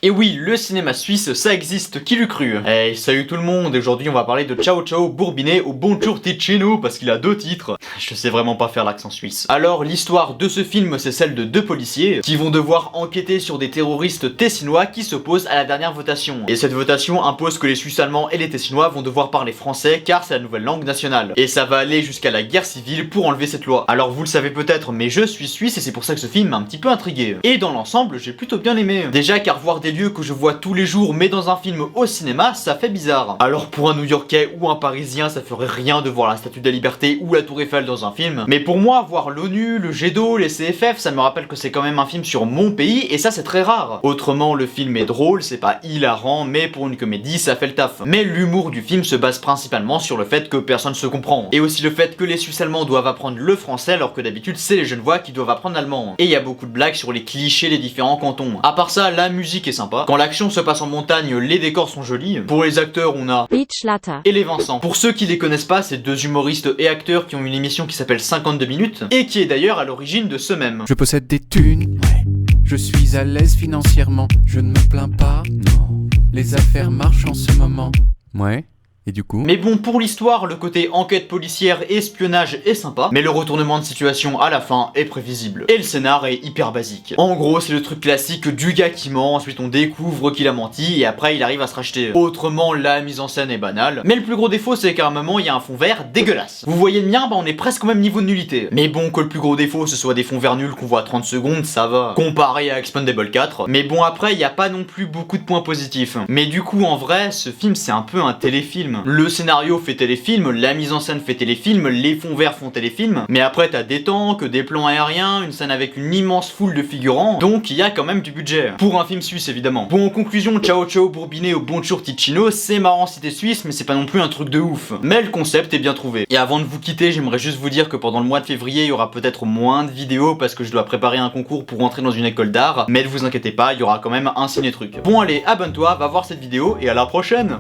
Et oui, le cinéma suisse, ça existe, qui l'eût cru? Hey, salut tout le monde, et aujourd'hui on va parler de Ciao Ciao Bourbinet au Bonjour Ticino, parce qu'il a 2 titres. Je sais vraiment pas faire l'accent suisse. Alors, l'histoire de ce film, c'est celle de 2 policiers qui vont devoir enquêter sur des terroristes tessinois qui s'opposent à la dernière votation. Et cette votation impose que les Suisses allemands et les Tessinois vont devoir parler français, car c'est la nouvelle langue nationale. Et ça va aller jusqu'à la guerre civile pour enlever cette loi. Alors vous le savez peut-être, mais je suis suisse et c'est pour ça que ce film m'a un petit peu intrigué. Et dans l'ensemble, j'ai plutôt bien aimé. Déjà car voir des lieux que je vois tous les jours mais dans un film au cinéma, ça fait bizarre. Alors pour un New-Yorkais ou un Parisien, ça ferait rien de voir la Statue de la Liberté ou la Tour Eiffel dans un film. Mais pour moi, voir l'ONU, le jet d'eau, les CFF, ça me rappelle que c'est quand même un film sur mon pays et ça c'est très rare. Autrement, le film est drôle, c'est pas hilarant, mais pour une comédie, ça fait le taf. Mais l'humour du film se base principalement sur le fait que personne se comprend. Et aussi le fait que les Suisses allemands doivent apprendre le français alors que d'habitude c'est les Genevois qui doivent apprendre l'allemand. Et il y a beaucoup de blagues sur les clichés des différents cantons. À part ça, la musique est sympa. Quand l'action se passe en montagne, les décors sont jolis. Pour les acteurs, on a Beachlatter et les Vincent. Pour ceux qui les connaissent pas, c'est 2 humoristes et acteurs qui ont une émission qui s'appelle 52 minutes et qui est d'ailleurs à l'origine de ce même. Je possède des thunes, je suis à l'aise financièrement, je ne me plains pas, non. Les affaires marchent en ce moment. Ouais. Et du coup Mais bon, pour l'histoire, le côté enquête policière et espionnage est sympa, mais le retournement de situation à la fin est prévisible. Et le scénar est hyper basique. En gros, c'est le truc classique du gars qui ment, ensuite on découvre qu'il a menti, et après il arrive à se racheter. Autrement, la mise en scène est banale, mais le plus gros défaut c'est qu'à un moment il y a un fond vert dégueulasse. Vous voyez le mien, bah on est presque au même niveau de nullité. Mais bon, que le plus gros défaut ce soit des fonds verts nuls qu'on voit à 30 secondes, ça va. Comparé à Expendable 4. Mais bon, après, il y a pas non plus beaucoup de points positifs. Mais du coup, en vrai, ce film c'est un peu un téléfilm. Le scénario fait téléfilm, la mise en scène fait téléfilm, les fonds verts font téléfilm, mais après t'as des tanks, des plans aériens, une scène avec une immense foule de figurants, donc il y a quand même du budget. Pour un film suisse évidemment. Bon, en conclusion, Ciao Ciao Bourbinet au Bonjour Ticino, c'est marrant si t'es suisse, mais c'est pas non plus un truc de ouf. Mais le concept est bien trouvé. Et avant de vous quitter, j'aimerais juste vous dire que pendant le mois de février, il y aura peut-être moins de vidéos parce que je dois préparer un concours pour rentrer dans une école d'art, mais ne vous inquiétez pas, il y aura quand même un ciné-truc. Bon allez, abonne-toi, va voir cette vidéo et à la prochaine!